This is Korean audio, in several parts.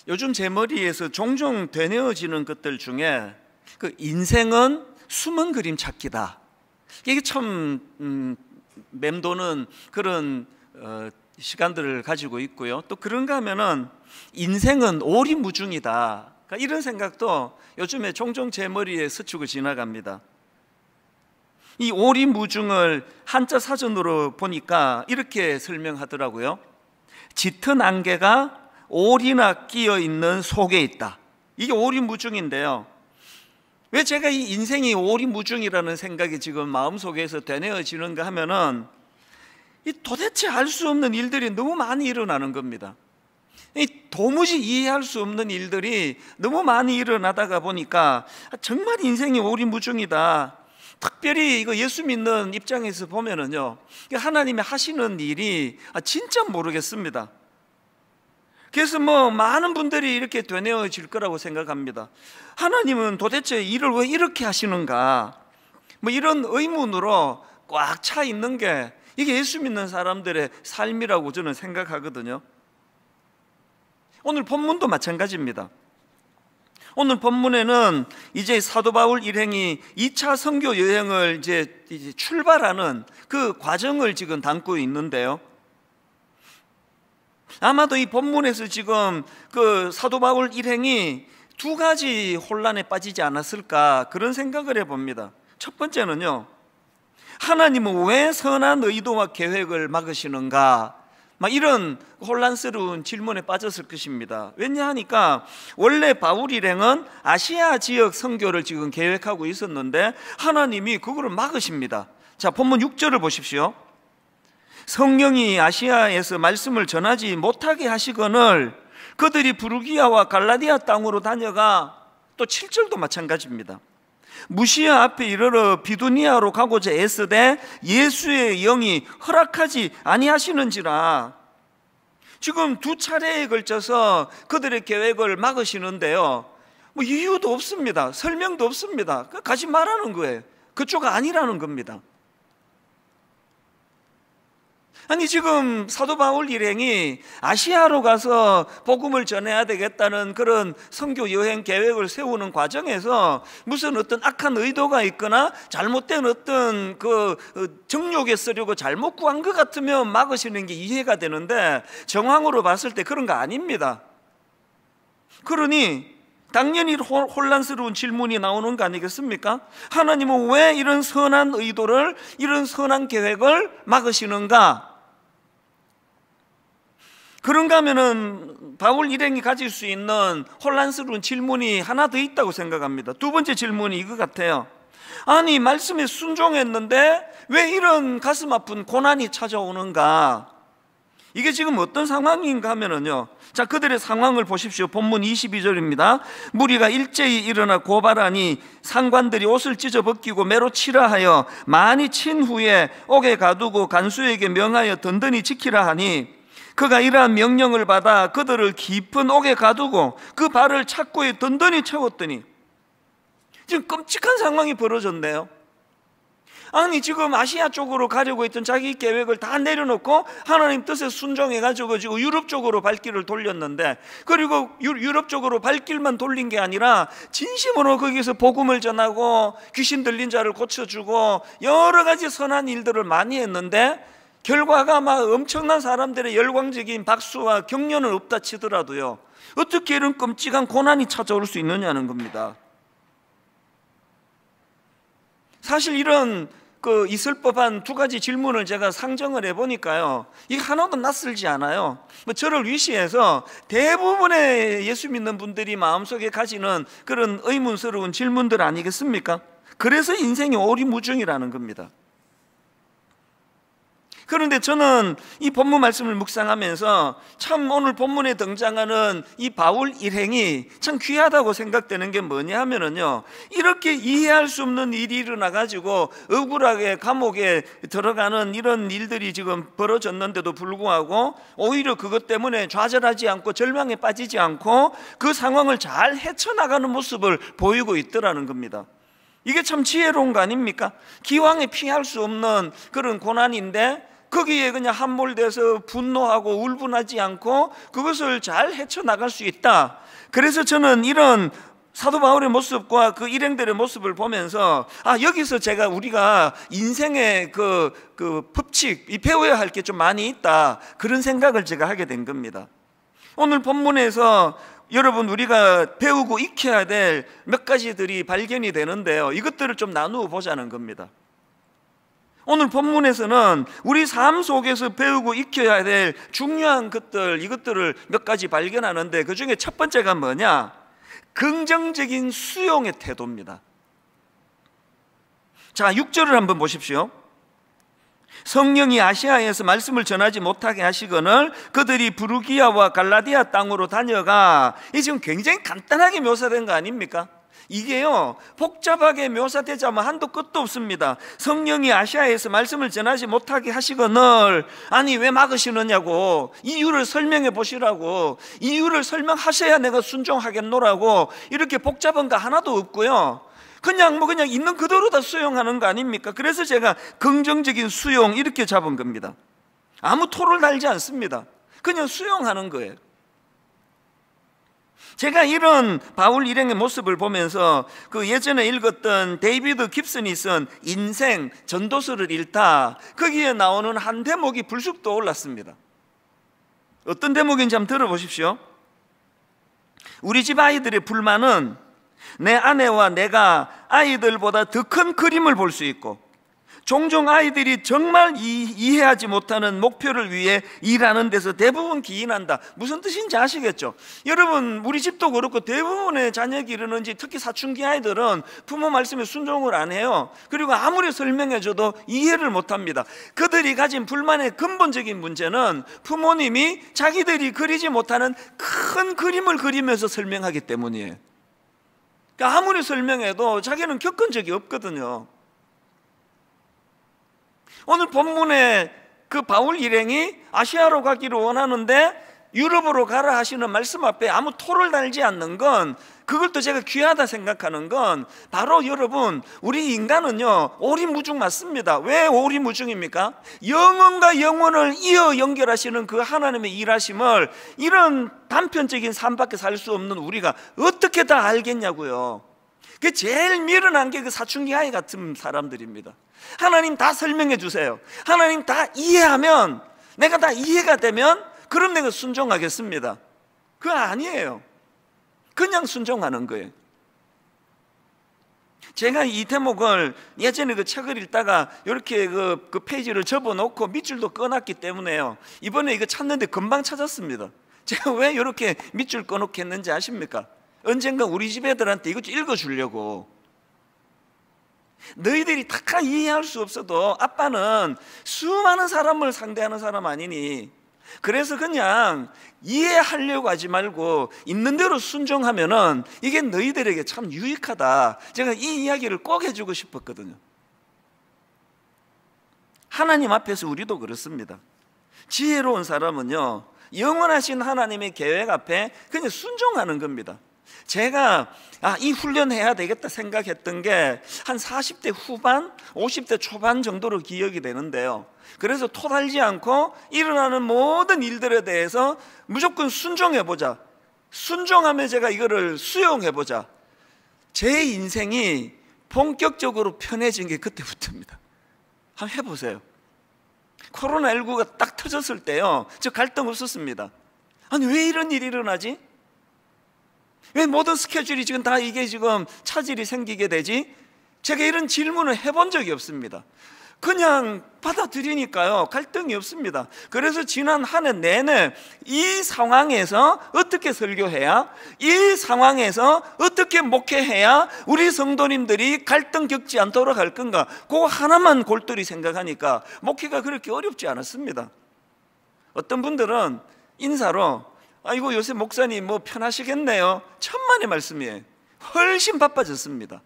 요즘 제 머리에서 종종 되뇌어지는 것들 중에 그 인생은 숨은 그림 찾기다. 이게 참 맴도는 그런 시간들을 가지고 있고요. 또 그런가 하면은 인생은 오리무중이다. 그러니까 이런 생각도 요즘에 종종 제 머리에 스치고 지나갑니다. 이 오리무중을 한자 사전으로 보니까 이렇게 설명하더라고요. 짙은 안개가 오리나 끼어 있는 속에 있다. 이게 오리무중인데요. 왜 제가 이 인생이 오리무중이라는 생각이 지금 마음속에서 되뇌어지는가 하면은 이 도대체 알 수 없는 일들이 너무 많이 일어나는 겁니다. 이 도무지 이해할 수 없는 일들이 너무 많이 일어나다가 보니까 정말 인생이 오리무중이다. 특별히 이거 예수 믿는 입장에서 보면은요, 하나님이 하시는 일이 진짜 모르겠습니다. 그래서 많은 분들이 이렇게 되뇌어질 거라고 생각합니다. 하나님은 도대체 일을 왜 이렇게 하시는가? 이런 의문으로 꽉 차 있는 게 이게 예수 믿는 사람들의 삶이라고 저는 생각하거든요. 오늘 본문도 마찬가지입니다. 오늘 본문에는 이제 사도 바울 일행이 2차 선교 여행을 이제 출발하는 그 과정을 지금 담고 있는데요. 아마도 이 본문에서 지금 그 사도 바울 일행이 두 가지 혼란에 빠지지 않았을까 그런 생각을 해봅니다. 첫 번째는요, 하나님은 왜 선한 의도와 계획을 막으시는가? 이런 혼란스러운 질문에 빠졌을 것입니다. 왜냐하니까 원래 바울 일행은 아시아 지역 선교를 지금 계획하고 있었는데 하나님이 그거를 막으십니다. 자, 본문 6절을 보십시오. 성령이 아시아에서 말씀을 전하지 못하게 하시거늘 그들이 부르기아와 갈라디아 땅으로 다녀가, 또 7절도 마찬가지입니다. 무시아 앞에 이르러 비두니아로 가고자 애쓰되 예수의 영이 허락하지 아니하시는지라. 지금 두 차례에 걸쳐서 그들의 계획을 막으시는데요, 이유도 없습니다. 설명도 없습니다. 가지 말라는 거예요. 그쪽 아니라는 겁니다. 아니, 지금 사도 바울 일행이 아시아로 가서 복음을 전해야 되겠다는 그런 선교 여행 계획을 세우는 과정에서 무슨 어떤 악한 의도가 있거나 잘못된 어떤 그 정욕에 쓰려고 잘못 구한 것 같으면 막으시는 게 이해가 되는데 정황으로 봤을 때 그런 거 아닙니다. 그러니 당연히 혼란스러운 질문이 나오는 거 아니겠습니까? 하나님은 왜 이런 선한 의도를, 이런 선한 계획을 막으시는가? 그런가 하면은 바울 일행이 가질 수 있는 혼란스러운 질문이 하나 더 있다고 생각합니다. 두 번째 질문이 이거 같아요. 아니, 말씀에 순종했는데 왜 이런 가슴 아픈 고난이 찾아오는가? 이게 지금 어떤 상황인가 하면은요, 자, 그들의 상황을 보십시오. 본문 22절입니다. 무리가 일제히 일어나 고발하니 상관들이 옷을 찢어 벗기고 매로 치라 하여 많이 친 후에 옥에 가두고 간수에게 명하여 든든히 지키라 하니, 그가 이러한 명령을 받아 그들을 깊은 옥에 가두고 그 발을 착고에 든든히 채웠더니, 지금 끔찍한 상황이 벌어졌네요. 아니, 지금 아시아 쪽으로 가려고 했던 자기 계획을 다 내려놓고 하나님 뜻에 순종해가지고 지금 유럽 쪽으로 발길을 돌렸는데, 그리고 유럽 쪽으로 발길만 돌린 게 아니라 진심으로 거기서 복음을 전하고 귀신 들린 자를 고쳐주고 여러 가지 선한 일들을 많이 했는데 결과가 막 엄청난 사람들의 열광적인 박수와 격려는 없다 치더라도요, 어떻게 이런 끔찍한 고난이 찾아올 수 있느냐는 겁니다. 사실 이런 있을 법한 두 가지 질문을 제가 상정을 해보니까요, 이게 하나도 낯설지 않아요. 저를 위시해서 대부분의 예수 믿는 분들이 마음속에 가지는 그런 의문스러운 질문들 아니겠습니까? 그래서 인생이 오리무중이라는 겁니다. 그런데 저는 이 본문 말씀을 묵상하면서 참 오늘 본문에 등장하는 이 바울 일행이 참 귀하다고 생각되는 게 뭐냐 하면은요, 이렇게 이해할 수 없는 일이 일어나가지고 억울하게 감옥에 들어가는 이런 일들이 지금 벌어졌는데도 불구하고 오히려 그것 때문에 좌절하지 않고 절망에 빠지지 않고 그 상황을 잘 헤쳐나가는 모습을 보이고 있더라는 겁니다. 이게 참 지혜로운 거 아닙니까? 기왕에 피할 수 없는 그런 고난인데 거기에 그냥 함몰돼서 분노하고 울분하지 않고 그것을 잘 헤쳐나갈 수 있다. 그래서 저는 이런 사도 바울의 모습과 그 일행들의 모습을 보면서 여기서 우리가 인생의 그 법칙, 배워야 할 게 좀 많이 있다, 그런 생각을 제가 하게 된 겁니다. 오늘 본문에서 여러분, 우리가 배우고 익혀야 될 몇 가지들이 발견이 되는데요, 이것들을 좀 나누어 보자는 겁니다. 오늘 본문에서는 우리 삶 속에서 배우고 익혀야 될 중요한 것들, 이것들을 몇 가지 발견하는데, 그 중에 첫 번째가 뭐냐? 긍정적인 수용의 태도입니다. 자, 6절을 한번 보십시오. 성령이 아시아에서 말씀을 전하지 못하게 하시거늘 그들이 부르기아와 갈라디아 땅으로 다녀가. 이 지금 굉장히 간단하게 묘사된 거 아닙니까? 이게요, 복잡하게 묘사되자면 한도 끝도 없습니다. 성령이 아시아에서 말씀을 전하지 못하게 하시거늘, 아니 왜 막으시느냐고, 이유를 설명해 보시라고, 이유를 설명하셔야 내가 순종하겠노라고, 이렇게 복잡한 거 하나도 없고요, 그냥 있는 그대로 다 수용하는 거 아닙니까? 그래서 제가 긍정적인 수용 이렇게 잡은 겁니다. 아무 토를 달지 않습니다. 그냥 수용하는 거예요. 제가 이런 바울 일행의 모습을 보면서 그 예전에 읽었던 데이비드 깁슨이 쓴 인생 전도서를 읽다, 거기에 나오는 한 대목이 불쑥 떠올랐습니다. 어떤 대목인지 한번 들어보십시오. 우리 집 아이들의 불만은 내 아내와 내가 아이들보다 더 큰 그림을 볼 수 있고, 종종 아이들이 정말 이해하지 못하는 목표를 위해 일하는 데서 대부분 기인한다. 무슨 뜻인지 아시겠죠? 여러분, 우리 집도 그렇고 대부분의 자녀 기르는지, 특히 사춘기 아이들은 부모 말씀에 순종을 안 해요. 그리고 아무리 설명해줘도 이해를 못합니다. 그들이 가진 불만의 근본적인 문제는 부모님이 자기들이 그리지 못하는 큰 그림을 그리면서 설명하기 때문이에요. 그러니까 아무리 설명해도 자기는 겪은 적이 없거든요. 오늘 본문에 그 바울 일행이 아시아로 가기를 원하는데 유럽으로 가라 하시는 말씀 앞에 아무 토를 달지 않는 건, 그걸 또 제가 귀하다 생각하는 건, 바로 여러분, 우리 인간은요 오리무중 맞습니다. 왜 오리무중입니까? 영혼과 영혼을 이어 연결하시는 그 하나님의 일하심을 이런 단편적인 삶밖에 살 수 없는 우리가 어떻게 다 알겠냐고요. 그 제일 미련한 게 그 사춘기 아이 같은 사람들입니다. 하나님 다 설명해 주세요. 하나님 다 이해하면, 내가 다 이해가 되면 그럼 내가 순종하겠습니다. 그거 아니에요. 그냥 순종하는 거예요. 제가 이 대목을 예전에 그 책을 읽다가 이렇게 그 페이지를 접어놓고 밑줄도 꺼놨기 때문에요, 이번에 이거 찾는데 금방 찾았습니다. 제가 왜 이렇게 밑줄 꺼놓게 했는지 아십니까? 언젠가 우리 집 애들한테 이것 좀 읽어주려고. 너희들이 다 이해할 수 없어도 아빠는 수많은 사람을 상대하는 사람 아니니, 그래서 그냥 이해하려고 하지 말고 있는 대로 순종하면은 이게 너희들에게 참 유익하다. 제가 이 이야기를 꼭 해주고 싶었거든요. 하나님 앞에서 우리도 그렇습니다. 지혜로운 사람은요, 영원하신 하나님의 계획 앞에 그냥 순종하는 겁니다. 제가 이 훈련해야 되겠다 생각했던 게 한 40대 후반, 50대 초반 정도로 기억이 되는데요, 그래서 토 달지 않고 일어나는 모든 일들에 대해서 무조건 순종해보자, 순종하면 제가 이거를 수용해보자, 제 인생이 본격적으로 편해진 게 그때부터입니다. 한번 해보세요. 코로나19가 딱 터졌을 때요, 저 갈등 없었습니다. 아니 왜 이런 일이 일어나지? 왜 모든 스케줄이 지금 다 이게 지금 차질이 생기게 되지? 제가 이런 질문을 해본 적이 없습니다. 그냥 받아들이니까요, 갈등이 없습니다. 그래서 지난 한 해 내내 이 상황에서 어떻게 설교해야, 이 상황에서 어떻게 목회해야 우리 성도님들이 갈등 겪지 않도록 할 건가, 그거 하나만 골똘히 생각하니까 목회가 그렇게 어렵지 않았습니다. 어떤 분들은 인사로 아이고 요새 목사님 뭐 편하시겠네요, 천만의 말씀이에요. 훨씬 바빠졌습니다.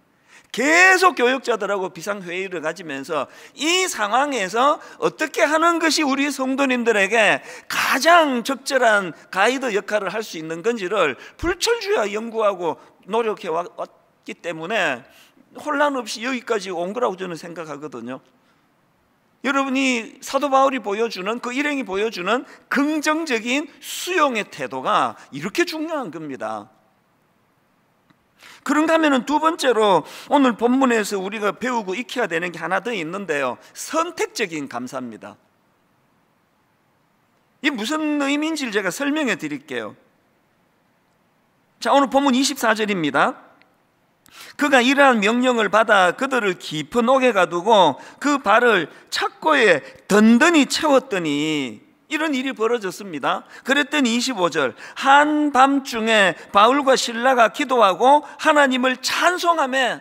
계속 교육자들하고 비상회의를 가지면서 이 상황에서 어떻게 하는 것이 우리 성도님들에게 가장 적절한 가이드 역할을 할 수 있는 건지를 불철주야 연구하고 노력해 왔기 때문에 혼란 없이 여기까지 온 거라고 저는 생각하거든요. 여러분이 사도 바울이 보여주는, 그 일행이 보여주는 긍정적인 수용의 태도가 이렇게 중요한 겁니다. 그런가 하면 두 번째로 오늘 본문에서 우리가 배우고 익혀야 되는 게 하나 더 있는데요, 선택적인 감사입니다. 이게 무슨 의미인지를 제가 설명해 드릴게요. 자, 오늘 본문 24절입니다. 그가 이러한 명령을 받아 그들을 깊은 옥에 가두고 그 발을 착고에 든든히 채웠더니, 이런 일이 벌어졌습니다. 그랬더니 25절, 한밤중에 바울과 실라가 기도하고 하나님을 찬송하며.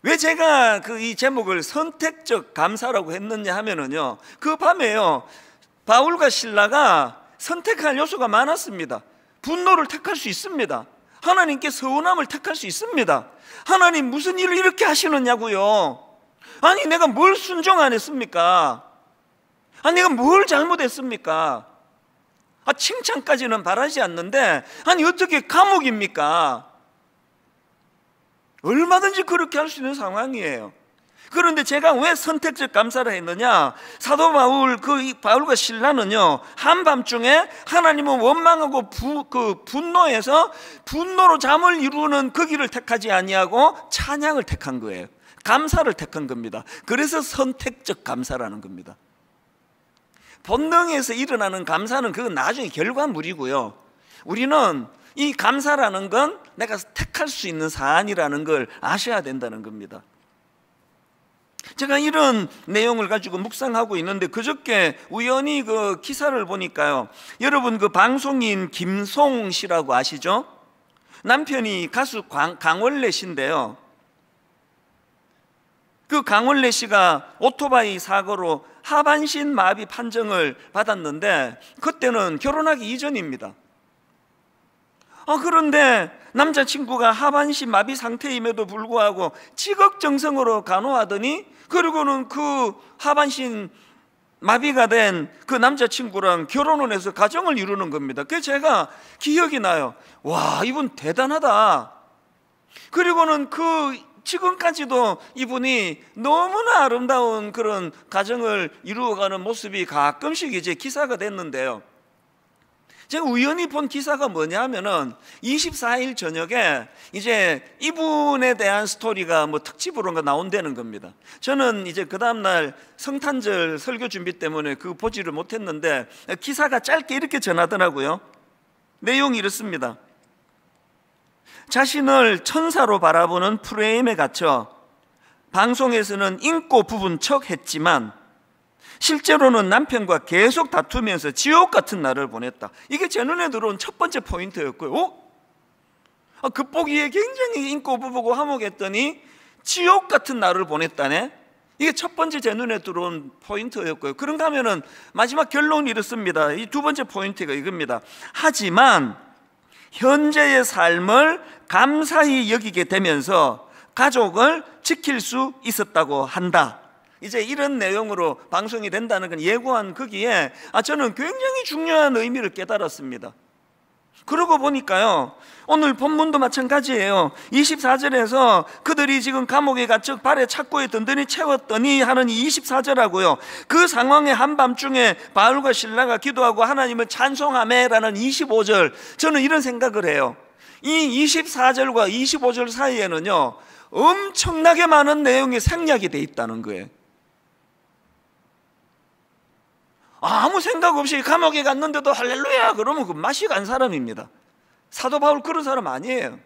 왜 제가 이 제목을 선택적 감사라고 했느냐 하면은요, 그 밤에요, 바울과 실라가 선택할 요소가 많았습니다. 분노를 택할 수 있습니다. 하나님께 서운함을 택할 수 있습니다. 하나님 무슨 일을 이렇게 하시느냐고요. 아니 내가 뭘 순종 안 했습니까? 아니 내가 뭘 잘못했습니까? 칭찬까지는 바라지 않는데 아니 어떻게 감옥입니까? 얼마든지 그렇게 할 수 있는 상황이에요. 그런데 제가 왜 선택적 감사를 했느냐, 사도 바울, 바울과 실라는요, 한밤중에 하나님은 원망하고 분노해서 분노로 잠을 이루는 그 길을 택하지 아니하고 찬양을 택한 거예요. 감사를 택한 겁니다. 그래서 선택적 감사라는 겁니다. 본능에서 일어나는 감사는 그건 나중에 결과물이고요, 우리는 이 감사라는 건 내가 택할 수 있는 사안이라는 걸 아셔야 된다는 겁니다. 제가 이런 내용을 가지고 묵상하고 있는데 그저께 우연히 그 기사를 보니까요, 여러분 그 방송인 김송 씨라고 아시죠? 남편이 가수 강원래 씨인데요, 그 강원래 씨가 오토바이 사고로 하반신 마비 판정을 받았는데 그때는 결혼하기 이전입니다. 그런데 남자친구가 하반신 마비 상태임에도 불구하고 지극정성으로 간호하더니, 그리고는 그 하반신 마비가 된 그 남자친구랑 결혼을 해서 가정을 이루는 겁니다. 그래서 제가 기억이 나요. 와, 이분 대단하다. 그리고는 지금까지도 이분이 너무나 아름다운 그런 가정을 이루어가는 모습이 가끔씩 이제 기사가 됐는데요, 제가 우연히 본 기사가 뭐냐 하면은 24일 저녁에 이제 이분에 대한 스토리가 뭐 특집으로 나온다는 겁니다. 저는 이제 그 다음날 성탄절 설교 준비 때문에 그거 보지를 못했는데 기사가 짧게 이렇게 전하더라고요. 내용이 이렇습니다. 자신을 천사로 바라보는 프레임에 갇혀 방송에서는 인고 부분 척 했지만 실제로는 남편과 계속 다투면서 지옥 같은 날을 보냈다. 이게 제 눈에 들어온 첫 번째 포인트였고요. 겉보기에 굉장히 인고 부부고 화목했더니 지옥 같은 날을 보냈다네. 이게 첫 번째 제 눈에 들어온 포인트였고요. 그런가 하면은 마지막 결론이 이렇습니다. 이 두 번째 포인트가 이겁니다. 하지만 현재의 삶을 감사히 여기게 되면서 가족을 지킬 수 있었다고 한다. 이제 이런 내용으로 방송이 된다는 건 예고한 거기에 저는 굉장히 중요한 의미를 깨달았습니다. 그러고 보니까요, 오늘 본문도 마찬가지예요. 24절에서 그들이 지금 감옥에 갇혀 발에 착고에 든든히 채웠더니 하는 이 24절하고요, 그 상황의 한밤중에 바울과 실라가 기도하고 하나님을 찬송하며라는 25절, 저는 이런 생각을 해요. 이 24절과 25절 사이에는요 엄청나게 많은 내용이 생략이 돼 있다는 거예요. 아무 생각 없이 감옥에 갔는데도 할렐루야 그러면 그 맛이 간 사람입니다. 사도 바울 그런 사람 아니에요.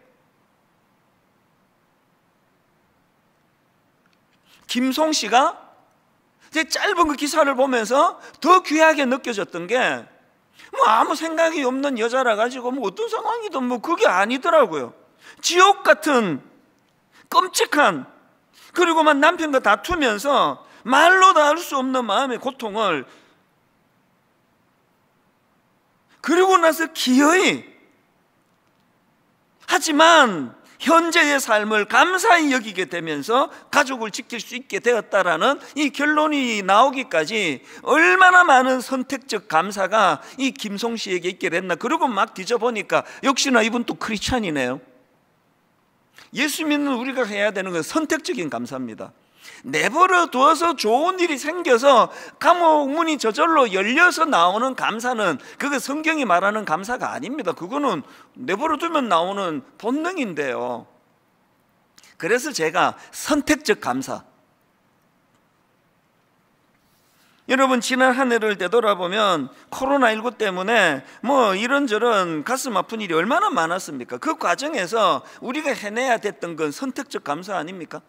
김송 씨가 제 짧은 그 기사를 보면서 더 귀하게 느껴졌던 게, 뭐 아무 생각이 없는 여자라 가지고 뭐 어떤 상황이든 뭐 그게 아니더라고요. 지옥 같은 끔찍한, 그리고만 남편과 다투면서 말로 다 할 수 없는 마음의 고통을, 그리고 나서 기어이, 하지만 현재의 삶을 감사히 여기게 되면서 가족을 지킬 수 있게 되었다라는 이 결론이 나오기까지 얼마나 많은 선택적 감사가 이 김송 씨에게 있게 됐나. 그리고 막 뒤져보니까 역시나 이분 또 크리스찬이네요. 예수 믿는 우리가 해야 되는 건 선택적인 감사입니다. 내버려 두어서 좋은 일이 생겨서 감옥 문이 저절로 열려서 나오는 감사는 그거 성경이 말하는 감사가 아닙니다. 그거는 내버려 두면 나오는 본능인데요. 그래서 제가 선택적 감사. 여러분, 지난 한 해를 되돌아보면 코로나19 때문에 뭐 이런저런 가슴 아픈 일이 얼마나 많았습니까? 그 과정에서 우리가 해내야 됐던 건 선택적 감사 아닙니까?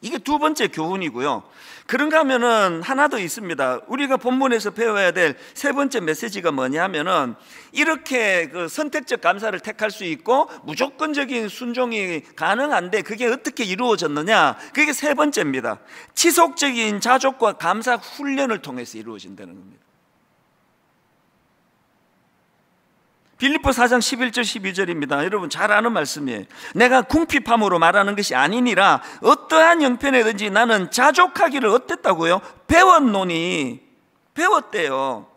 이게 두 번째 교훈이고요. 그런가 하면은 하나 더 있습니다. 우리가 본문에서 배워야 될 세 번째 메시지가 뭐냐면은, 이렇게 그 선택적 감사를 택할 수 있고 무조건적인 순종이 가능한데 그게 어떻게 이루어졌느냐? 그게 세 번째입니다. 지속적인 자족과 감사 훈련을 통해서 이루어진다는 겁니다. 빌립보 4장 11절 12절입니다. 여러분 잘 아는 말씀이에요. 내가 궁핍함으로 말하는 것이 아니니라 어떠한 형편이든지 나는 자족하기를 어땠다고요? 배웠노니. 배웠대요.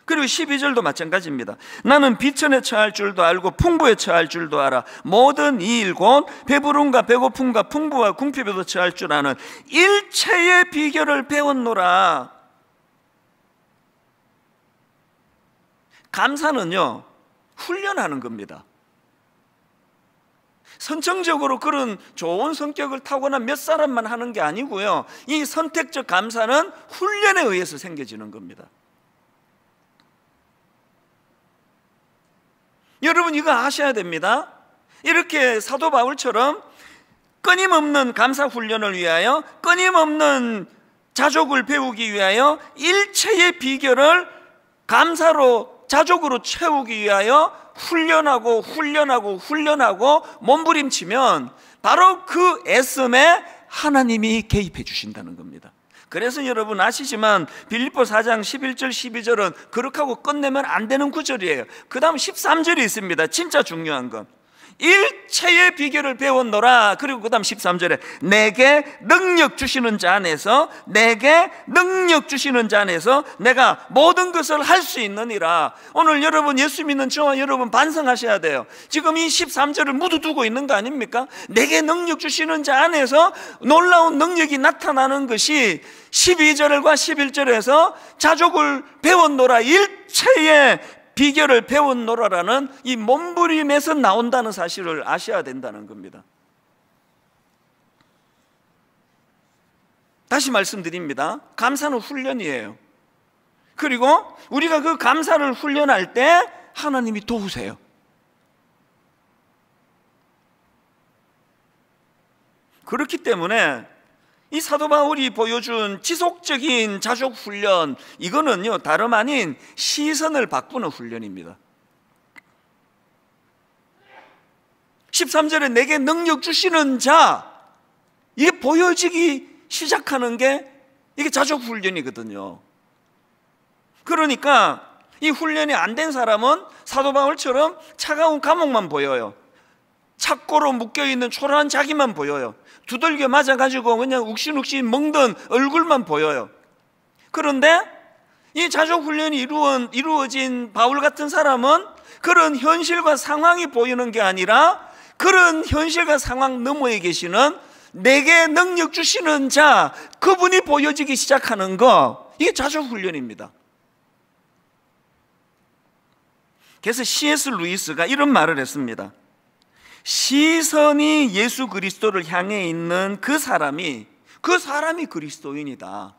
그리고 12절도 마찬가지입니다. 나는 비천에 처할 줄도 알고 풍부에 처할 줄도 알아. 모든 이 일 곧 배부름과 배고픔과 풍부와 궁핍에도 처할 줄 아는 일체의 비결을 배웠노라. 감사는요, 훈련하는 겁니다. 선천적으로 그런 좋은 성격을 타고난 몇 사람만 하는 게 아니고요, 이 선택적 감사는 훈련에 의해서 생겨지는 겁니다. 여러분 이거 아셔야 됩니다. 이렇게 사도 바울처럼 끊임없는 감사 훈련을 위하여, 끊임없는 자족을 배우기 위하여 일체의 비결을 감사로, 자족으로 채우기 위하여 훈련하고 몸부림치면 바로 그 애씀에 하나님이 개입해 주신다는 겁니다. 그래서 여러분 아시지만 빌립보 4장 11절 12절은 그렇게 하고 끝내면 안 되는 구절이에요. 그 다음 13절이 있습니다. 진짜 중요한 건 일체의 비결을 배웠노라. 그리고 그 다음 13절에 내게 능력 주시는 자 안에서, 내게 능력 주시는 자 안에서 내가 모든 것을 할 수 있느니라. 오늘 여러분 예수 믿는 저와 여러분 반성하셔야 돼요. 지금 이 13절을 묻어두고 있는 거 아닙니까? 내게 능력 주시는 자 안에서 놀라운 능력이 나타나는 것이 12절과 11절에서 자족을 배웠노라, 일체의 비결을 배웠노라라는 이 몸부림에서 나온다는 사실을 아셔야 된다는 겁니다. 다시 말씀드립니다. 감사는 훈련이에요. 그리고 우리가 그 감사를 훈련할 때 하나님이 도우세요. 그렇기 때문에 이 사도 바울이 보여준 지속적인 자족 훈련, 이거는요 다름 아닌 시선을 바꾸는 훈련입니다. 13절에 내게 능력 주시는 자, 이게 보여지기 시작하는 게 이게 자족 훈련이거든요. 그러니까 이 훈련이 안 된 사람은 사도 바울처럼 차가운 감옥만 보여요. 착고로 묶여있는 초라한 자기만 보여요. 두들겨 맞아가지고 그냥 욱신욱신 멍든 얼굴만 보여요. 그런데 이 자족훈련이 이루어진 바울 같은 사람은 그런 현실과 상황이 보이는 게 아니라 그런 현실과 상황 너머에 계시는 내게 능력 주시는 자, 그분이 보여지기 시작하는 거, 이게 자족훈련입니다. 그래서 C.S. 루이스가 이런 말을 했습니다. 시선이 예수 그리스도를 향해 있는 그 사람이 그리스도인이다.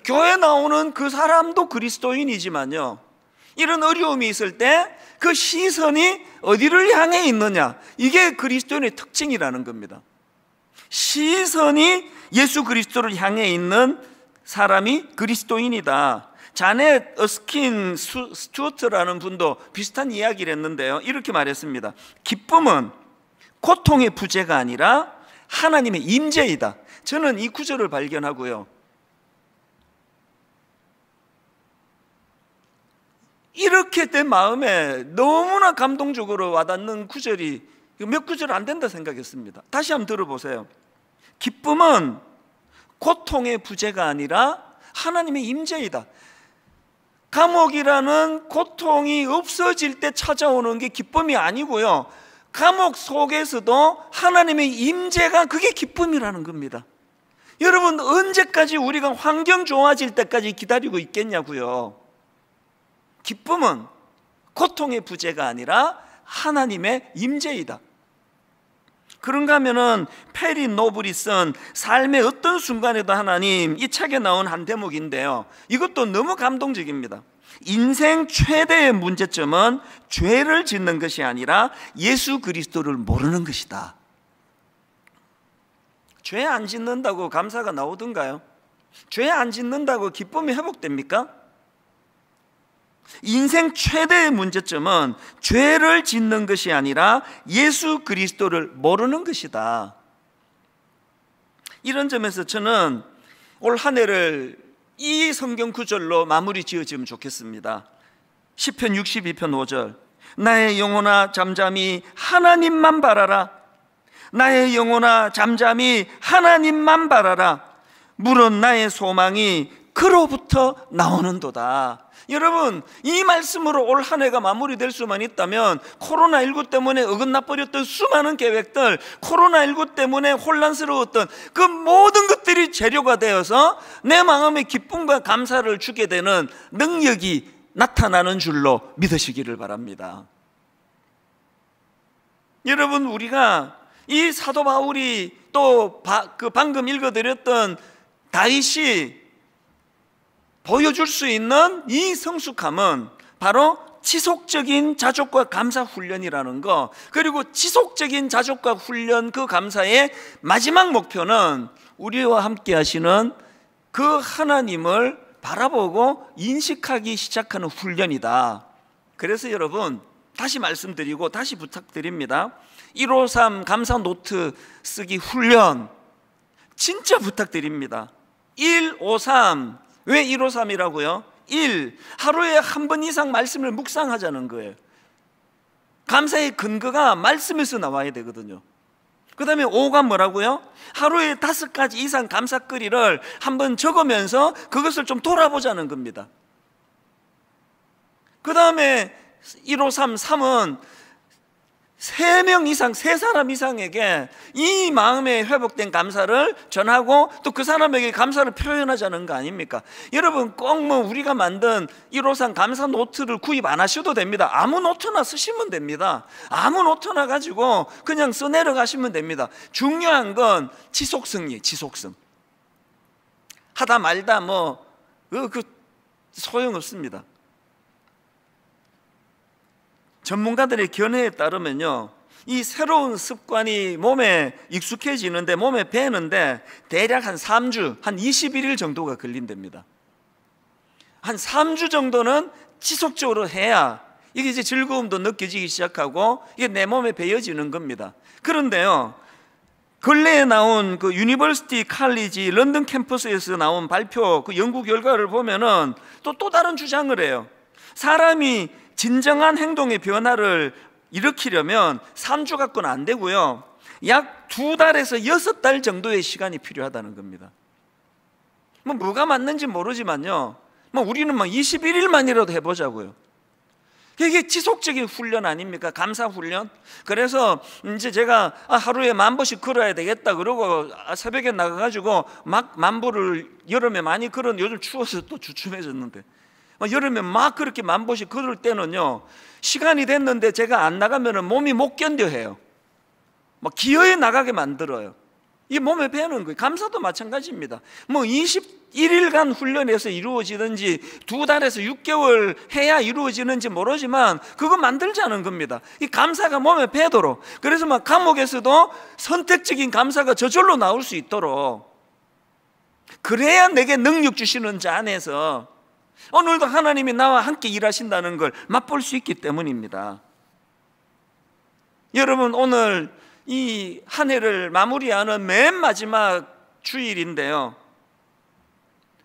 교회 나오는 그 사람도 그리스도인이지만요, 이런 어려움이 있을 때 그 시선이 어디를 향해 있느냐, 이게 그리스도인의 특징이라는 겁니다. 시선이 예수 그리스도를 향해 있는 사람이 그리스도인이다. 자넷 어스킨 스튜어트라는 분도 비슷한 이야기를 했는데요, 이렇게 말했습니다. 기쁨은 고통의 부재가 아니라 하나님의 임재이다. 저는 이 구절을 발견하고요, 이렇게 내 마음에 너무나 감동적으로 와닿는 구절이 몇 구절 안 된다 생각했습니다. 다시 한번 들어보세요. 기쁨은 고통의 부재가 아니라 하나님의 임재이다. 감옥이라는 고통이 없어질 때 찾아오는 게 기쁨이 아니고요, 감옥 속에서도 하나님의 임재가 그게 기쁨이라는 겁니다. 여러분, 언제까지 우리가 환경 좋아질 때까지 기다리고 있겠냐고요. 기쁨은 고통의 부재가 아니라 하나님의 임재이다. 그런가 하면은 페리 노블이 쓴 삶의 어떤 순간에도 하나님, 이 책에 나온 한 대목인데요, 이것도 너무 감동적입니다. 인생 최대의 문제점은 죄를 짓는 것이 아니라 예수 그리스도를 모르는 것이다. 죄 안 짓는다고 감사가 나오던가요? 죄 안 짓는다고 기쁨이 회복됩니까? 인생 최대의 문제점은 죄를 짓는 것이 아니라 예수 그리스도를 모르는 것이다. 이런 점에서 저는 올 한 해를 이 성경 구절로 마무리 지어지면 좋겠습니다. 시편 62편 5절, 나의 영혼아 잠잠히 하나님만 바라라. 나의 영혼아 잠잠히 하나님만 바라라. 물은 나의 소망이 그로부터 나오는도다. 여러분, 이 말씀으로 올 한 해가 마무리될 수만 있다면 코로나19 때문에 어긋나버렸던 수많은 계획들, 코로나19 때문에 혼란스러웠던 그 모든 것들이 재료가 되어서 내 마음에 기쁨과 감사를 주게 되는 능력이 나타나는 줄로 믿으시기를 바랍니다. 여러분, 우리가 이 사도 바울이 또 그 방금 읽어드렸던 다윗이 보여줄 수 있는 이 성숙함은 바로 지속적인 자족과 감사 훈련이라는 거, 그리고 지속적인 자족과 훈련, 그 감사의 마지막 목표는 우리와 함께 하시는 그 하나님을 바라보고 인식하기 시작하는 훈련이다. 그래서 여러분, 다시 말씀드리고 다시 부탁드립니다. 153 감사 노트 쓰기 훈련 진짜 부탁드립니다. 153, 왜 153이라고요? 1. 하루에 한 번 이상 말씀을 묵상하자는 거예요. 감사의 근거가 말씀에서 나와야 되거든요. 그 다음에 5가 뭐라고요? 하루에 5가지 이상 감사거리를 한번 적으면서 그것을 좀 돌아보자는 겁니다. 그 다음에 153, 3은 3명 이상, 3사람 이상에게 이 마음에 회복된 감사를 전하고 또 그 사람에게 감사를 표현하자는 거 아닙니까? 여러분, 꼭 뭐 우리가 만든 153 감사 노트를 구입 안 하셔도 됩니다. 아무 노트나 쓰시면 됩니다. 아무 노트나 가지고 그냥 써내려가시면 됩니다. 중요한 건 지속성이에요. 지속성. 하다 말다 그 소용없습니다. 전문가들의 견해에 따르면요, 이 새로운 습관이 몸에 익숙해지는데, 몸에 배는데 대략 한 3주, 한 21일 정도가 걸린답니다. 한 3주 정도는 지속적으로 해야 이게 이제 즐거움도 느껴지기 시작하고 이게 내 몸에 배어지는 겁니다. 그런데요, 근래에 나온 그 유니버시티 칼리지 런던 캠퍼스에서 나온 발표, 그 연구 결과를 보면은 또 다른 주장을 해요. 사람이 진정한 행동의 변화를 일으키려면 3주 갖고는 안 되고요, 약 2달에서 6달 정도의 시간이 필요하다는 겁니다. 뭐가 맞는지 모르지만요, 우리는 21일만이라도 해보자고요. 이게 지속적인 훈련 아닙니까? 감사 훈련. 그래서 이제 제가 하루에 10,000보씩 걸어야 되겠다 그러고 새벽에 나가가지고 막 10,000보를 여름에 많이 걸은, 요즘 추워서 또 주춤해졌는데 여름에 막 그렇게 10,000보씩 걸을 때는요, 시간이 됐는데 제가 안 나가면 몸이 못 견뎌 해요. 막 기어에 나가게 만들어요. 이 몸에 배는 거예요. 감사도 마찬가지입니다. 21일간 훈련해서 이루어지든지 2달에서 6개월 해야 이루어지는지 모르지만 그거 만들자는 겁니다. 이 감사가 몸에 배도록. 그래서 막 감옥에서도 선택적인 감사가 저절로 나올 수 있도록, 그래야 내게 능력 주시는 자 안에서 오늘도 하나님이 나와 함께 일하신다는 걸 맛볼 수 있기 때문입니다. 여러분, 오늘 이 한 해를 마무리하는 맨 마지막 주일인데요,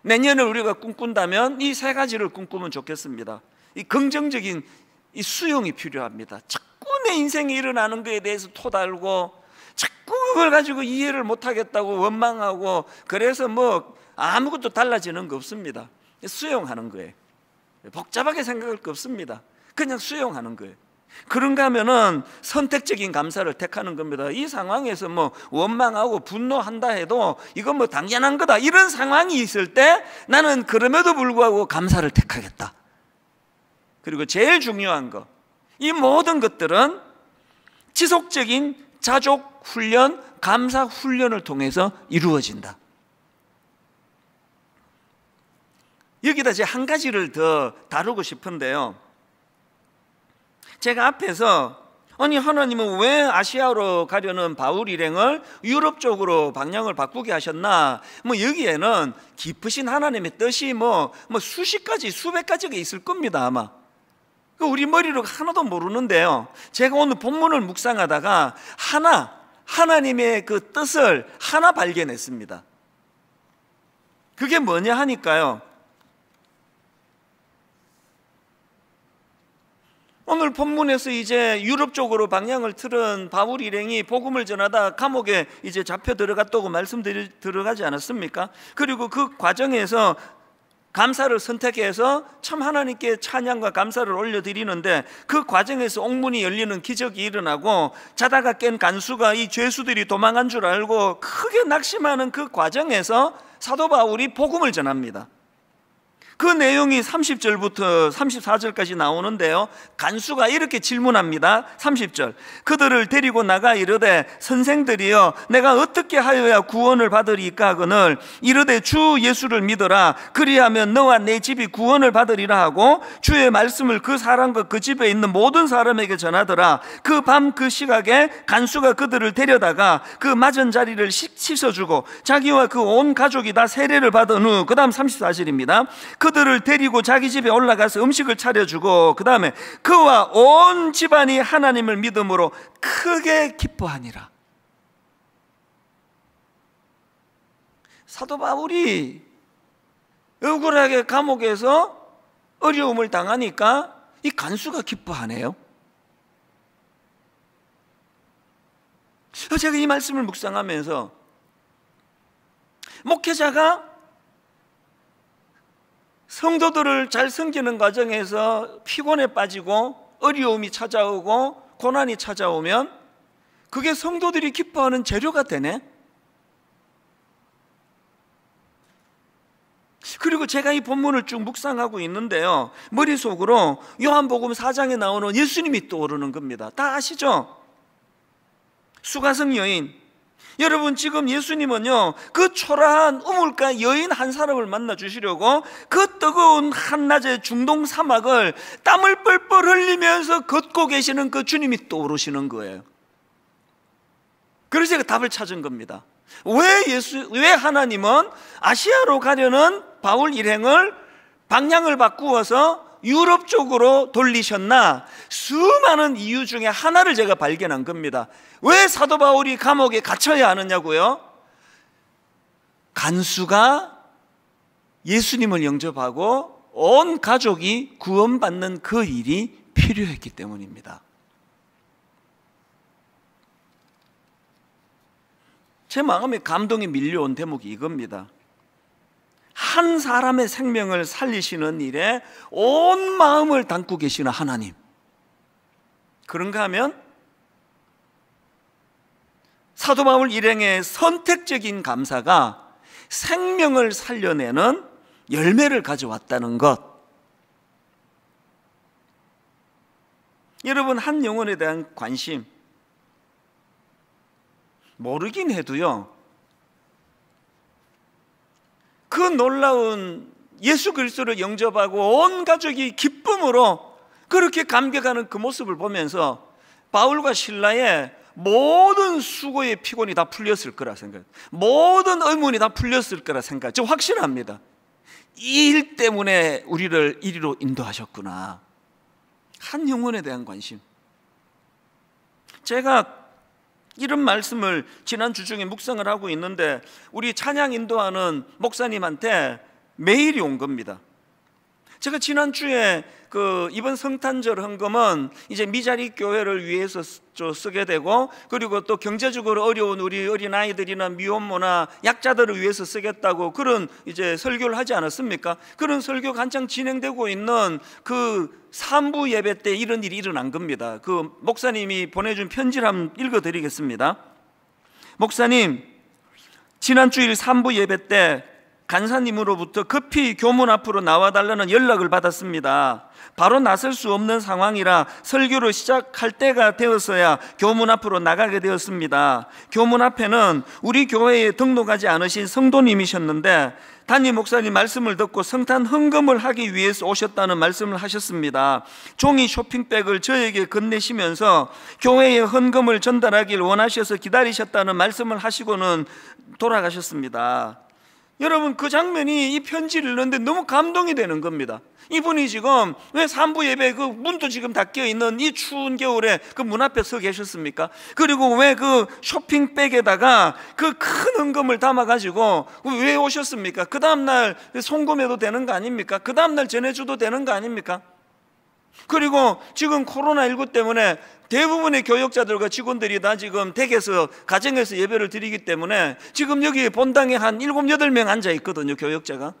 내년에 우리가 꿈꾼다면 이 3가지를 꿈꾸면 좋겠습니다. 이 긍정적인 이 수용이 필요합니다. 자꾸 내 인생에 일어나는 것에 대해서 토달고 자꾸 그걸 가지고 이해를 못하겠다고 원망하고 그래서 아무것도 달라지는 거 없습니다. 수용하는 거예요. 복잡하게 생각할 거 없습니다. 그냥 수용하는 거예요. 그런가 하면은 선택적인 감사를 택하는 겁니다. 이 상황에서 뭐 원망하고 분노한다 해도 이건 뭐 당연한 거다, 이런 상황이 있을 때 나는 그럼에도 불구하고 감사를 택하겠다. 그리고 제일 중요한 거, 이 모든 것들은 지속적인 자족 훈련, 감사 훈련을 통해서 이루어진다. 여기다 이제 한 가지를 더 다루고 싶은데요. 제가 앞에서 아니 하나님은 왜 아시아로 가려는 바울 일행을 유럽 쪽으로 방향을 바꾸게 하셨나? 뭐 여기에는 깊으신 하나님의 뜻이 뭐 수십 가지, 수백 가지가 있을 겁니다, 아마. 우리 머리로 하나도 모르는데요. 제가 오늘 본문을 묵상하다가 하나님의 그 뜻을 하나 발견했습니다. 그게 뭐냐 하니까요, 오늘 본문에서 이제 유럽 쪽으로 방향을 틀은 바울 일행이 복음을 전하다 감옥에 이제 잡혀 들어갔다고 들어가지 않았습니까? 그리고 그 과정에서 감사를 선택해서 참 하나님께 찬양과 감사를 올려드리는데, 그 과정에서 옥문이 열리는 기적이 일어나고 자다가 깬 간수가 이 죄수들이 도망한 줄 알고 크게 낙심하는 그 과정에서 사도 바울이 복음을 전합니다. 그 내용이 30절부터 34절까지 나오는데요, 간수가 이렇게 질문합니다. 30절, 그들을 데리고 나가 이르되 선생들이여 내가 어떻게 하여야 구원을 받으리까 하거늘 이르되 주 예수를 믿어라, 그리하면 너와 내 집이 구원을 받으리라 하고 주의 말씀을 그 사람과 그 집에 있는 모든 사람에게 전하더라. 그 밤 그 시각에 간수가 그들을 데려다가 그 맞은 자리를 씻어주고 자기와 그 온 가족이 다 세례를 받은 후, 그 다음 34절입니다. 그들을 데리고 자기 집에 올라가서 음식을 차려주고 그 다음에 그와 온 집안이 하나님을 믿음으로 크게 기뻐하니라. 사도 바울이 억울하게 감옥에서 어려움을 당하니까 이 간수가 기뻐하네요. 제가 이 말씀을 묵상하면서 목회자가 성도들을 잘 섬기는 과정에서 피곤에 빠지고 어려움이 찾아오고 고난이 찾아오면 그게 성도들이 기뻐하는 재료가 되네. 그리고 제가 이 본문을 쭉 묵상하고 있는데요, 머릿속으로 요한복음 4장에 나오는 예수님이 떠오르는 겁니다. 다 아시죠? 수가성 여인. 여러분, 지금 예수님은요 그 초라한 우물가 여인 한 사람을 만나 주시려고 그 뜨거운 한낮의 중동 사막을 땀을 뻘뻘 흘리면서 걷고 계시는 그 주님이 떠오르시는 거예요. 그래서 제가 답을 찾은 겁니다. 왜 하나님은 아시아로 가려는 바울 일행을 방향을 바꾸어서 유럽 쪽으로 돌리셨나? 수많은 이유 중에 하나를 제가 발견한 겁니다. 왜 사도 바울이 감옥에 갇혀야 하느냐고요? 간수가 예수님을 영접하고 온 가족이 구원받는 그 일이 필요했기 때문입니다. 제 마음에 감동이 밀려온 대목이 이겁니다. 한 사람의 생명을 살리시는 일에 온 마음을 담고 계시는 하나님. 그런가 하면 사도 바울 일행의 선택적인 감사가 생명을 살려내는 열매를 가져왔다는 것. 여러분, 한 영혼에 대한 관심 모르긴 해도요, 그 놀라운 예수 그리스도를 영접하고 온 가족이 기쁨으로 그렇게 감격하는 그 모습을 보면서 바울과 실라의 모든 수고의 피곤이 다 풀렸을 거라 생각, 모든 의문이 다 풀렸을 거라 생각, 저 확신합니다. 이 일 때문에 우리를 이리로 인도하셨구나. 한 영혼에 대한 관심. 제가 이런 말씀을 지난주 중에 묵상을 하고 있는데 우리 찬양 인도하는 목사님한테 메일이 온 겁니다. 제가 지난주에 이번 성탄절 헌금은 이제 미자리 교회를 위해서 쓰게 되고, 그리고 또 경제적으로 어려운 우리 어린아이들이나 미혼모나 약자들을 위해서 쓰겠다고 그런 이제 설교를 하지 않았습니까? 그런 설교가 한창 진행되고 있는 산부 예배 때 이런 일이 일어난 겁니다. 목사님이 보내준 편지를 한번 읽어드리겠습니다. 목사님, 지난 주일 산부 예배 때 간사님으로부터 급히 교문 앞으로 나와달라는 연락을 받았습니다. 바로 나설 수 없는 상황이라 설교를 시작할 때가 되어서야 교문 앞으로 나가게 되었습니다. 교문 앞에는 우리 교회에 등록하지 않으신 성도님이셨는데 담임 목사님 말씀을 듣고 성탄 헌금을 하기 위해서 오셨다는 말씀을 하셨습니다. 종이 쇼핑백을 저에게 건네시면서 교회에 헌금을 전달하길 원하셔서 기다리셨다는 말씀을 하시고는 돌아가셨습니다. 여러분, 그 장면이 이 편지를 읽는데 너무 감동이 되는 겁니다. 이분이 지금 왜 산부 예배 문도 지금 닫혀 있는 이 추운 겨울에 문 앞에 서 계셨습니까? 그리고 왜 쇼핑백에다가 큰 헌금을 담아가지고 왜 오셨습니까? 그 다음날 송금해도 되는 거 아닙니까? 그 다음날 전해줘도 되는 거 아닙니까? 그리고 지금 코로나19 때문에 대부분의 교역자들과 직원들이 다 지금 댁에서, 가정에서 예배를 드리기 때문에 지금 여기 본당에 한 7, 8명 앉아 있거든요, 교역자가.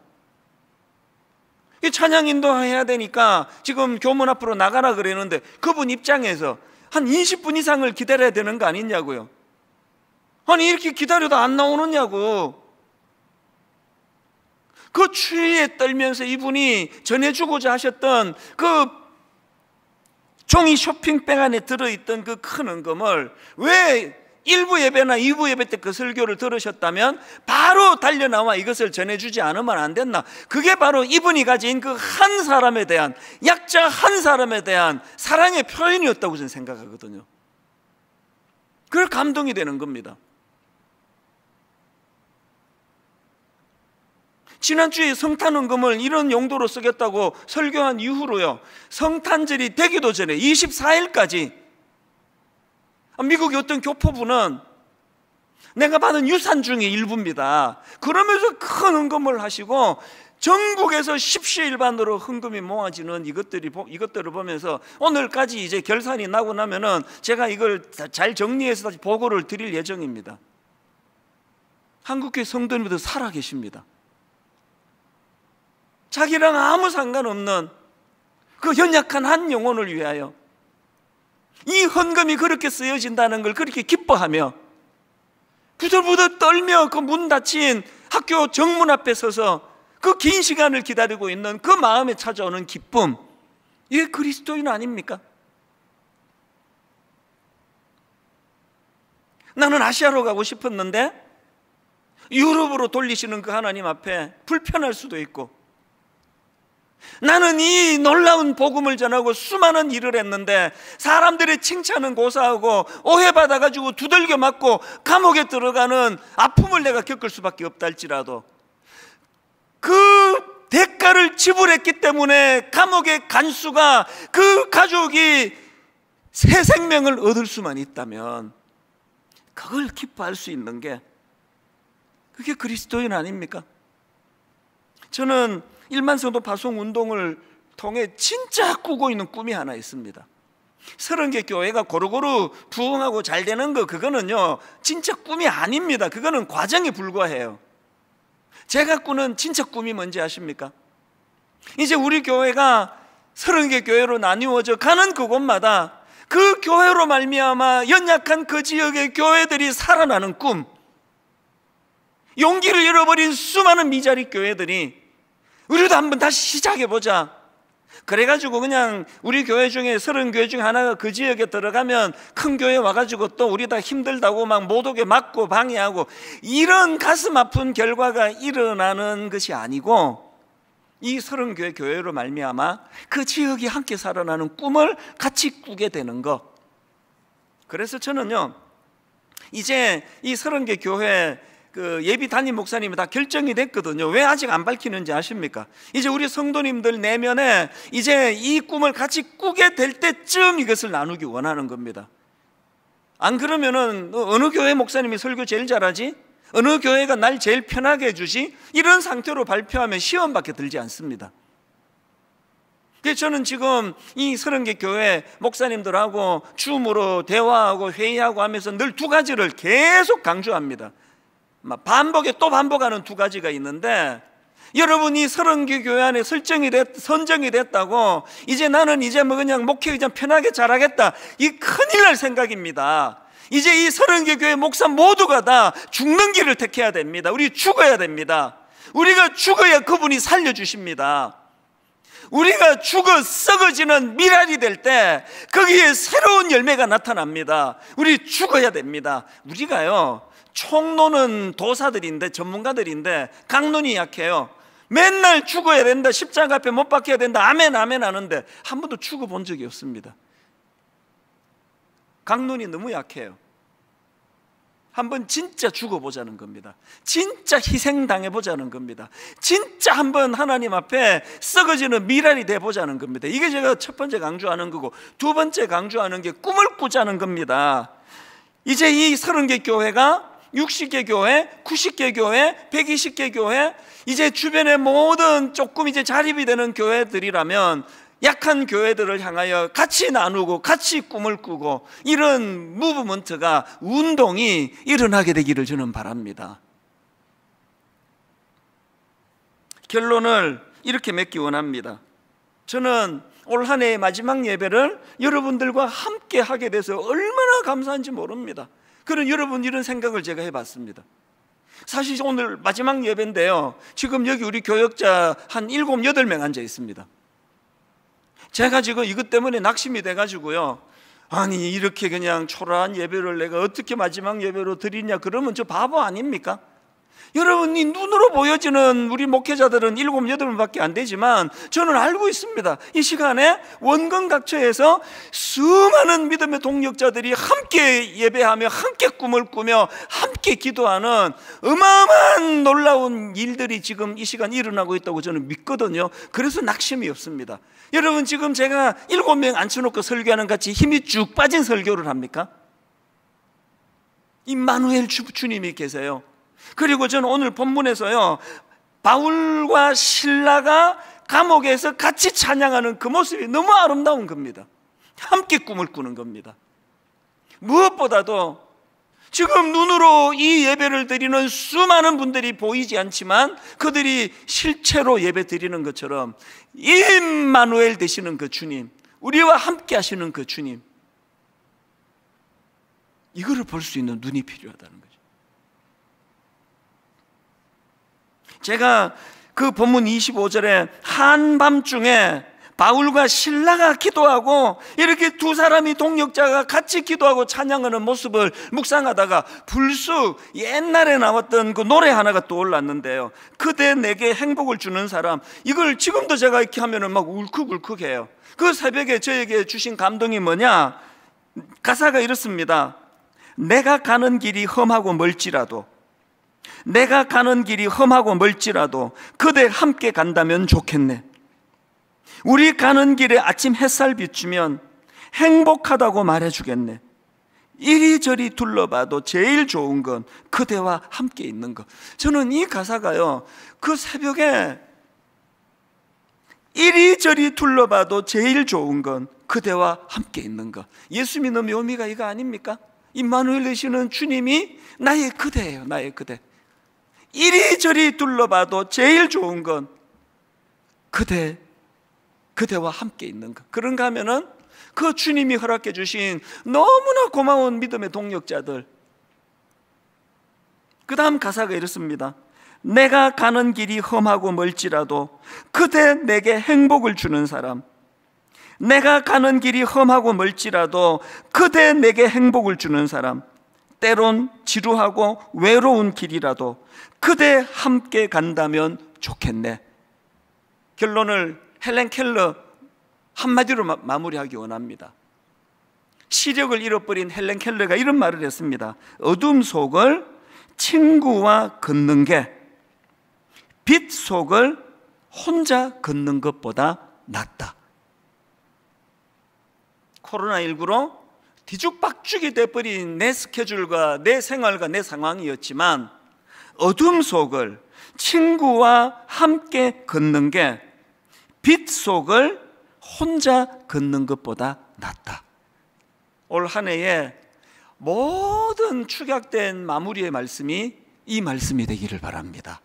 이 찬양 인도해야 되니까 지금 교문 앞으로 나가라 그랬는데 그분 입장에서 한 20분 이상을 기다려야 되는 거 아니냐고요. 아니, 이렇게 기다려도 안 나오느냐고. 그 추위에 떨면서 이분이 전해주고자 하셨던 종이 쇼핑백 안에 들어있던 큰 헌금을 왜 1부 예배나 2부 예배 때 그 설교를 들으셨다면 바로 달려나와 이것을 전해주지 않으면 안 됐나? 그게 바로 이분이 가진 한 사람에 대한, 약자 한 사람에 대한 사랑의 표현이었다고 저는 생각하거든요. 그걸 감동이 되는 겁니다. 지난주에 성탄 헌금을 이런 용도로 쓰겠다고 설교한 이후로요, 성탄절이 되기도 전에 24일까지 미국의 어떤 교포부는 내가 받은 유산 중의 일부입니다. 그러면서 큰 헌금을 하시고 전국에서 십시일반으로 헌금이 모아지는 이것들을 보면서 오늘까지 이제 결산이 나고 나면은 제가 이걸 잘 정리해서 다시 보고를 드릴 예정입니다. 한국교회 성도님들 살아 계십니다. 자기랑 아무 상관없는 그 연약한 한 영혼을 위하여 이 헌금이 그렇게 쓰여진다는 걸 그렇게 기뻐하며 부들부들 떨며 그 문 닫힌 학교 정문 앞에 서서 그 긴 시간을 기다리고 있는 그 마음에 찾아오는 기쁨, 이게 그리스도인 아닙니까? 나는 아시아로 가고 싶었는데 유럽으로 돌리시는 그 하나님 앞에 불편할 수도 있고, 나는 이 놀라운 복음을 전하고 수많은 일을 했는데 사람들의 칭찬은 고사하고 오해받아가지고 두들겨 맞고 감옥에 들어가는 아픔을 내가 겪을 수밖에 없다 할지라도 그 대가를 지불했기 때문에 감옥에 간 수가 그 가족이 새 생명을 얻을 수만 있다면 그걸 기뻐할 수 있는 게 그게 그리스도인 아닙니까? 저는 1만 성도 파송 운동을 통해 진짜 꾸고 있는 꿈이 하나 있습니다. 30개 교회가 고루고루 부흥하고 잘 되는 거, 그거는요 진짜 꿈이 아닙니다. 그거는 과정에 불과해요. 제가 꾸는 진짜 꿈이 뭔지 아십니까? 이제 우리 교회가 30개 교회로 나뉘어져 가는 그곳마다 그 교회로 말미암아 연약한 그 지역의 교회들이 살아나는 꿈, 용기를 잃어버린 수많은 미자리 교회들이 우리도 한번 다시 시작해보자. 그래가지고 그냥 우리 교회 중에 30교회 중에 하나가 그 지역에 들어가면 큰 교회 와가지고 또 우리 다 힘들다고 막 못 오게 막고 방해하고 이런 가슴 아픈 결과가 일어나는 것이 아니고 이 30교회 교회로 말미암아 그 지역이 함께 살아나는 꿈을 같이 꾸게 되는 것. 그래서 저는요 이제 이 30개 교회 예비 담임 목사님이 다 결정이 됐거든요. 왜 아직 안 밝히는지 아십니까? 이제 우리 성도님들 내면에 이제 이 꿈을 같이 꾸게 될 때쯤 이것을 나누기 원하는 겁니다. 안 그러면은 어느 교회 목사님이 설교 제일 잘하지? 어느 교회가 날 제일 편하게 해주지? 이런 상태로 발표하면 시험밖에 들지 않습니다. 그래서 저는 지금 이 30개 교회 목사님들하고 줌으로 대화하고 회의하고 하면서 늘 두 가지를 계속 강조합니다. 반복에 또 반복하는 두 가지가 있는데, 여러분이 30개 교회 안에 선정이 됐다고 이제 나는 이제 뭐 그냥 목회 그냥 편하게 잘하겠다, 이 큰일 날 생각입니다. 이제 이 30개 교회 목사 모두가 다 죽는 길을 택해야 됩니다. 우리 죽어야 됩니다. 우리가 죽어야 그분이 살려주십니다. 우리가 죽어 썩어지는 미랄이 될 때 거기에 새로운 열매가 나타납니다. 우리 죽어야 됩니다. 우리가요, 총노는 도사들인데, 전문가들인데 강론이 약해요. 맨날 죽어야 된다, 십자가 앞에 못 박혀야 된다, 아멘 아멘 하는데 한 번도 죽어본 적이 없습니다. 강론이 너무 약해요. 한번 진짜 죽어보자는 겁니다. 진짜 희생당해보자는 겁니다. 진짜 한번 하나님 앞에 썩어지는 미랄이 돼보자는 겁니다. 이게 제가 첫 번째 강조하는 거고, 두 번째 강조하는 게 꿈을 꾸자는 겁니다. 이제 이 30개 교회가 60개 교회, 90개 교회, 120개 교회, 이제 주변에 모든 조금 이제 자립이 되는 교회들이라면 약한 교회들을 향하여 같이 나누고 같이 꿈을 꾸고, 이런 무브먼트가, 운동이 일어나게 되기를 저는 바랍니다. 결론을 이렇게 맺기 원합니다. 저는 올 한 해의 마지막 예배를 여러분들과 함께 하게 돼서 얼마나 감사한지 모릅니다. 그런 여러분 이런 생각을 제가 해봤습니다. 사실 오늘 마지막 예배인데요, 지금 여기 우리 교역자 한 7, 8명 앉아 있습니다. 제가 지금 이것 때문에 낙심이 돼가지고요, 아니 이렇게 그냥 초라한 예배를 내가 어떻게 마지막 예배로 드리냐, 그러면 저 바보 아닙니까? 여러분이 눈으로 보여지는 우리 목회자들은 7, 8명밖에 안 되지만 저는 알고 있습니다. 이 시간에 원건각처에서 수많은 믿음의 동력자들이 함께 예배하며 함께 꿈을 꾸며 함께 기도하는 어마어마한 놀라운 일들이 지금 이 시간 일어나고 있다고 저는 믿거든요. 그래서 낙심이 없습니다. 여러분, 지금 제가 7명 앉혀놓고 설교하는 같이 힘이 쭉 빠진 설교를 합니까? 임마누엘 주님이 계세요. 그리고 저는 오늘 본문에서요, 바울과 실라가 감옥에서 같이 찬양하는 그 모습이 너무 아름다운 겁니다. 함께 꿈을 꾸는 겁니다. 무엇보다도 지금 눈으로 이 예배를 드리는 수많은 분들이 보이지 않지만 그들이 실체로 예배 드리는 것처럼 임마누엘 되시는 그 주님, 우리와 함께 하시는 그 주님, 이거를 볼 수 있는 눈이 필요하다는 거죠. 제가 그 본문 25절에 한밤중에 바울과 실라가 기도하고 이렇게 두 사람이 동역자가 같이 기도하고 찬양하는 모습을 묵상하다가 불쑥 옛날에 나왔던 그 노래 하나가 떠올랐는데요, 그대 내게 행복을 주는 사람. 이걸 지금도 제가 이렇게 하면은 막 울컥울컥해요. 그 새벽에 저에게 주신 감동이 뭐냐, 가사가 이렇습니다. 내가 가는 길이 험하고 멀지라도, 내가 가는 길이 험하고 멀지라도 그대 함께 간다면 좋겠네. 우리 가는 길에 아침 햇살 비추면 행복하다고 말해주겠네. 이리저리 둘러봐도 제일 좋은 건 그대와 함께 있는 것. 저는 이 가사가요, 그 새벽에 이리저리 둘러봐도 제일 좋은 건 그대와 함께 있는 것. 예수 믿는 묘미가 이거 아닙니까? 임마누엘 되시는 주님이 나의 그대예요. 나의 그대. 이리저리 둘러봐도 제일 좋은 건 그대와 함께 있는 것. 그런가 하면은 그 주님이 허락해 주신 너무나 고마운 믿음의 동력자들. 그 다음 가사가 이렇습니다. 내가 가는 길이 험하고 멀지라도 그대 내게 행복을 주는 사람. 내가 가는 길이 험하고 멀지라도 그대 내게 행복을 주는 사람. 때론 지루하고 외로운 길이라도 그대 함께 간다면 좋겠네. 결론을 헬렌 켈러 한마디로 마무리하기 원합니다. 시력을 잃어버린 헬렌 켈러가 이런 말을 했습니다. 어둠 속을 친구와 걷는 게 빛 속을 혼자 걷는 것보다 낫다. 코로나19로 뒤죽박죽이 돼버린 내 스케줄과 내 생활과 내 상황이었지만 어둠 속을 친구와 함께 걷는 게 빛 속을 혼자 걷는 것보다 낫다. 올 한 해에 모든 축약된 마무리의 말씀이 이 말씀이 되기를 바랍니다.